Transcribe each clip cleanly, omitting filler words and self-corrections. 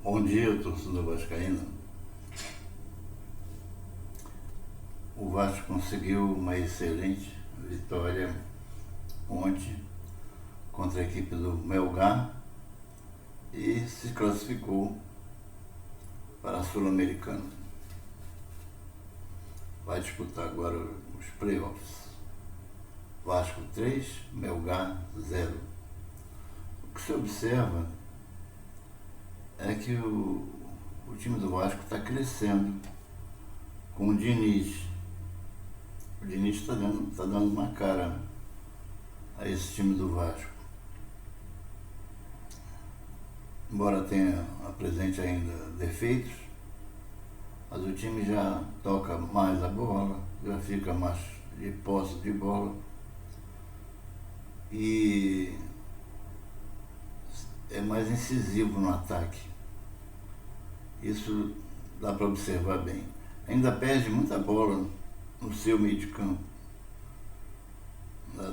Bom dia, torcedor vascaíno. O Vasco conseguiu uma excelente vitória ontem contra a equipe do Melgar e se classificou para a Sul-Americana. Vai disputar agora os playoffs. Vasco 3, Melgar 0. O que se observa é que o time do Vasco está crescendo com o Diniz. O Diniz está dando uma cara a esse time do Vasco. Embora apresente ainda defeitos, mas o time já toca mais a bola, já fica mais de posse de bola e é mais incisivo no ataque. Isso dá para observar bem. Ainda perde muita bola no seu meio de campo.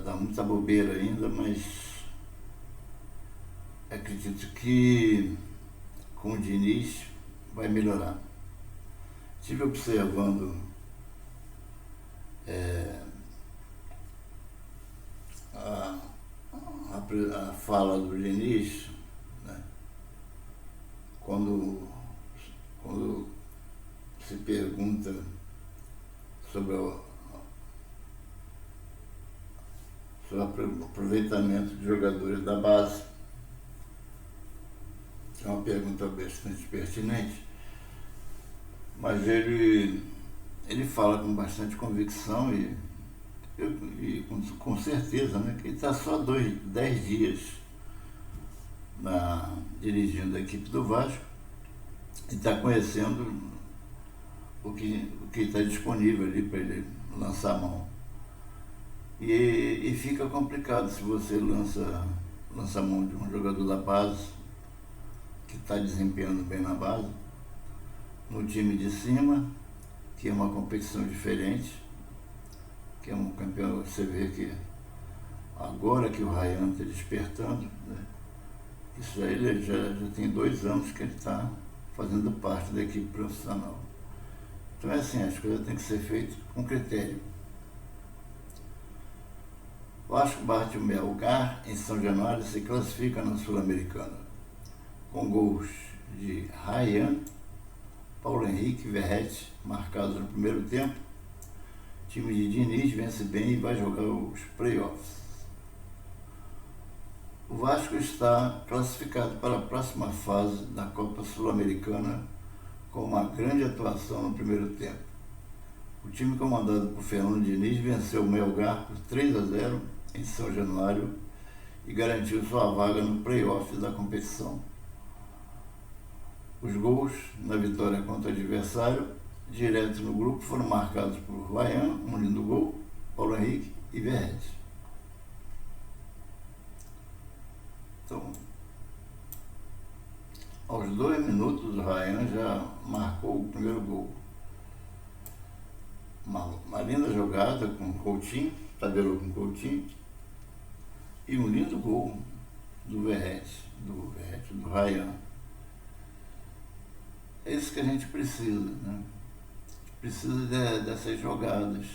Dá muita bobeira ainda, mas acredito que com o Diniz vai melhorar. Estive observando a fala do Diniz, né? Quando se pergunta sobre o aproveitamento de jogadores da base. É uma pergunta bastante pertinente, mas ele fala com bastante convicção e com certeza, né, que ele está só 10 dias dirigindo a equipe do Vasco e está conhecendo o que está disponível ali para ele lançar a mão. E fica complicado se você lança a mão de um jogador da base que está desempenhando bem na base, no time de cima, que é uma competição diferente, que é um campeão. Você vê que agora que o Ryan está despertando, né, isso aí ele já tem 2 anos que ele está fazendo parte da equipe profissional. Então é assim, as coisas têm que ser feitas com critério. O Vasco bate o Melgar em São Januário e se classifica na Sul-Americana, com gols de Ryan, Paulo Henrique e Verratti marcados no primeiro tempo. O time de Diniz vence bem e vai jogar os playoffs. O Vasco está classificado para a próxima fase da Copa Sul-Americana com uma grande atuação no primeiro tempo. O time comandado por Fernando Diniz venceu o Melgar por 3-0 em São Januário e garantiu sua vaga no play-off da competição. Os gols na vitória contra o adversário, direto no grupo, foram marcados por Ryan, um lindo gol, Paulo Henrique e Verratti. Então, aos 2 minutos, o Ryan já marcou o primeiro gol. Uma linda jogada com o Coutinho, tabelou com o Coutinho, e um lindo gol do Verratti, do Ryan. É isso que a gente precisa, né? Precisa dessas jogadas.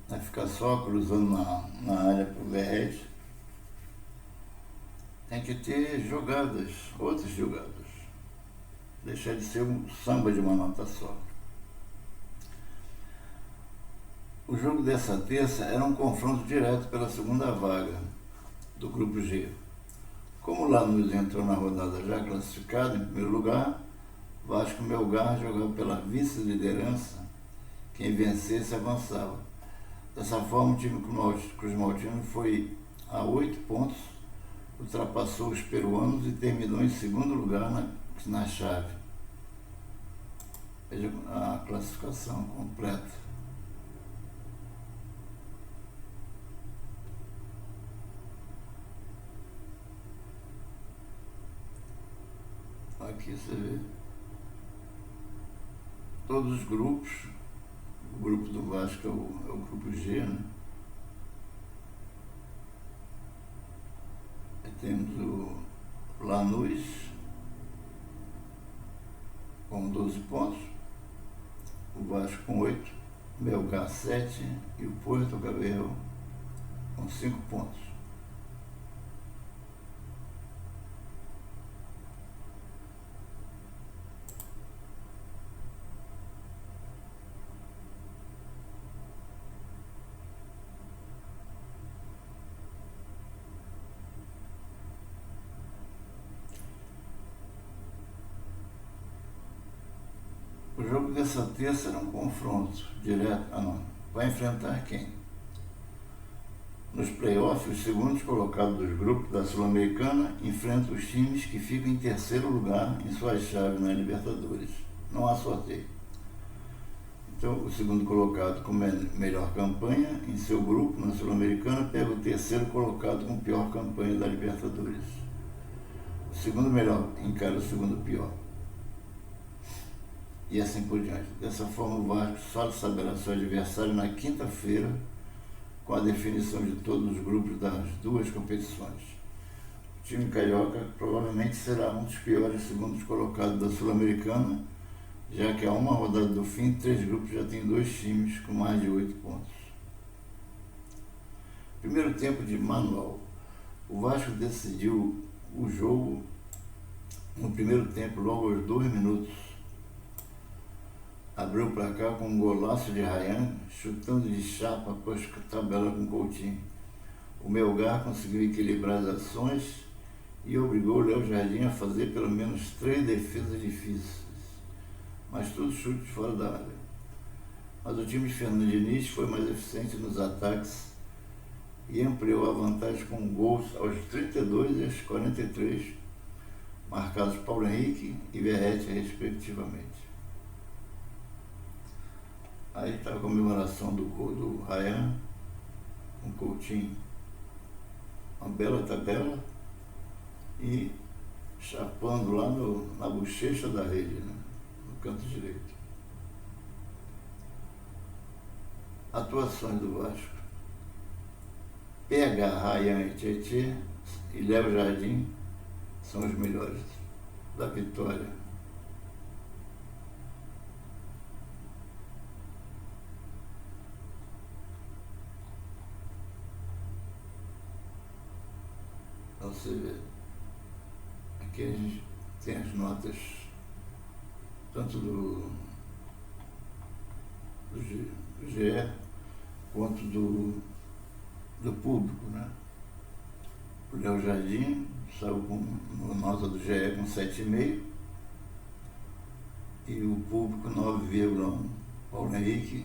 Não é ficar só cruzando na área para o Verratti. Tem que ter jogadas, outras jogadas. Deixar de ser um samba de uma nota só. O jogo dessa terça era um confronto direto pela segunda vaga do Grupo G. Como o Lanús entrou na rodada já classificado em primeiro lugar, Vasco e Melgar jogavam pela vice-liderança. Quem vencesse avançava. Dessa forma, o time cruz-maltino foi a 8 pontos, ultrapassou os peruanos e terminou em segundo lugar na chave. Veja a classificação completa. Aqui você vê todos os grupos. O grupo do Vasco é o grupo G, né? Aí temos o Lanús, com 12 pontos, o Vasco com 8, Melgar 7 e o Puerto Cabello com 5 pontos. O jogo dessa terça era um confronto direto. Vai enfrentar quem? Nos playoffs, os segundos colocados dos grupos da Sul-Americana enfrentam os times que ficam em terceiro lugar em suas chaves na Libertadores. Não há sorteio. Então, o segundo colocado com melhor campanha em seu grupo na Sul-Americana pega o terceiro colocado com pior campanha da Libertadores. O segundo melhor encara o segundo pior. E assim por diante. Dessa forma, o Vasco só saberá seu adversário na quinta-feira, com a definição de todos os grupos das duas competições. O time carioca provavelmente será um dos piores segundos colocados da Sul-Americana, já que a uma rodada do fim, 3 grupos já tem 2 times com mais de 8 pontos. Primeiro tempo de manual. O Vasco decidiu o jogo no primeiro tempo, logo aos 2 minutos. Abriu o placar com um golaço de Ryan, chutando de chapa após tabela com Coutinho. O Melgar conseguiu equilibrar as ações e obrigou o Léo Jardim a fazer pelo menos 3 defesas difíceis, mas tudo chute fora da área. Mas o time de Fernando Diniz foi mais eficiente nos ataques e ampliou a vantagem com gols aos 32 e aos 43, marcados Paulo Henrique e Verratti, respectivamente. Aí está a comemoração do gol do Ryan com Coutinho. Uma bela tabela e chapando lá na bochecha da rede, né? No canto direito. Atuações do Vasco. PH, Ryan e Tietê e Léo Jardim são os melhores da vitória. Você vê, aqui a gente tem as notas tanto do GE quanto do público, né? O Léo Jardim saiu com nota do GE com 7,5 e o público 9,1. Paulo Henrique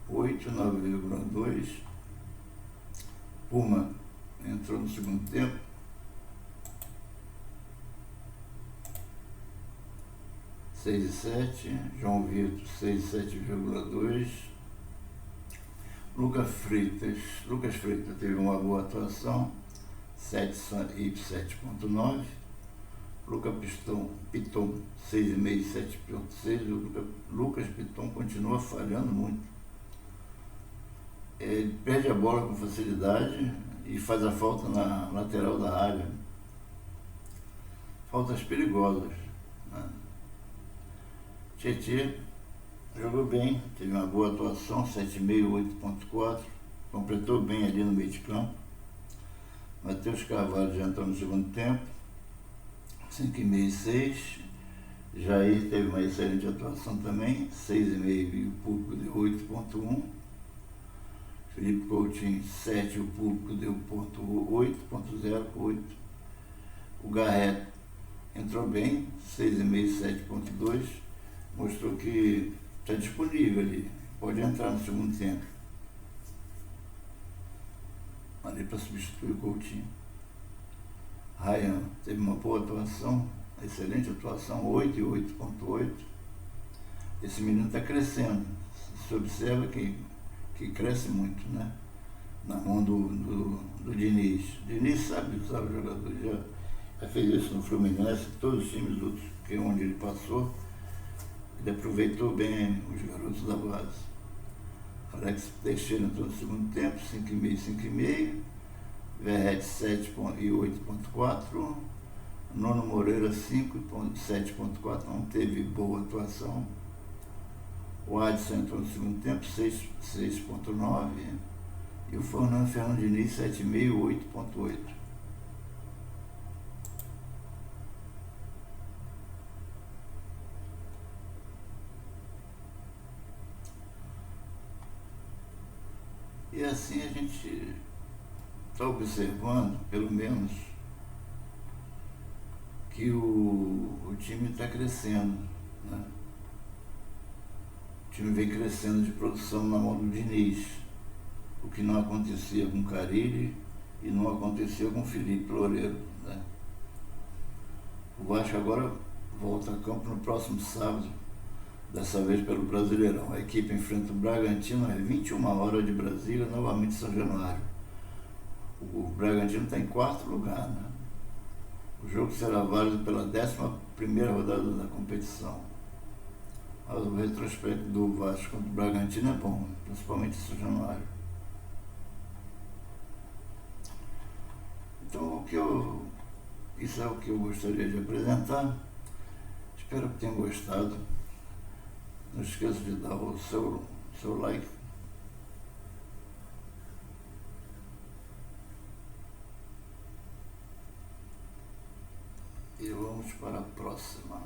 8, 9,2. Puma entrou no segundo tempo, 6,7, João Vitor 6,7,2, Lucas Freitas teve uma boa atuação, 7,9, Lucas Piton 6,5, 7,6, o Lucas Piton continua falhando muito. Ele perde a bola com facilidade e faz a falta na lateral da área. Faltas perigosas, né? Tietê jogou bem, teve uma boa atuação, 7,5, 8,4, completou bem ali no meio de campo. Matheus Carvalho já entrou no segundo tempo, 5,5 e 6. Jair teve uma excelente atuação também, 6,5 e o público deu 8,1. Felipe Coutinho 7, o público deu 8,08. O Garret entrou bem, 6,5, 7,2. Mostrou que está disponível ali, pode entrar no segundo tempo ali para substituir o Coutinho. Ryan teve uma boa atuação, excelente atuação, 8 e 8,8. Esse menino está crescendo, se observa que cresce muito, né? Na mão do Diniz. Diniz sabe usar o jogador, já fez isso no Fluminense, todos os times outros, que onde ele passou, ele aproveitou bem os garotos da base. Alex Teixeira entrou no segundo tempo, 5,5, 5,5. Verratti 7 e 8,4. Nono Moreira 7,4, não teve boa atuação. O Adson entrou no segundo tempo, 6,9. E o Fernando Diniz, 7,5, 8,8. E assim a gente está observando, pelo menos, que o time está crescendo, né? O time vem crescendo de produção na mão do Diniz, o que não acontecia com o Carille e não acontecia com o Felipe Loureiro, né? O Vasco agora volta a campo no próximo sábado, dessa vez pelo Brasileirão. A equipe enfrenta o Bragantino às 21 horas de Brasília, novamente em São Januário. O Bragantino está em quarto lugar, né? O jogo será válido pela 11ª rodada da competição. Mas o retrospecto do Vasco contra o Bragantino é bom, principalmente em São Januário. Então, isso é o que eu gostaria de apresentar. Espero que tenham gostado. Não esqueça de dar o seu like. E vamos para a próxima.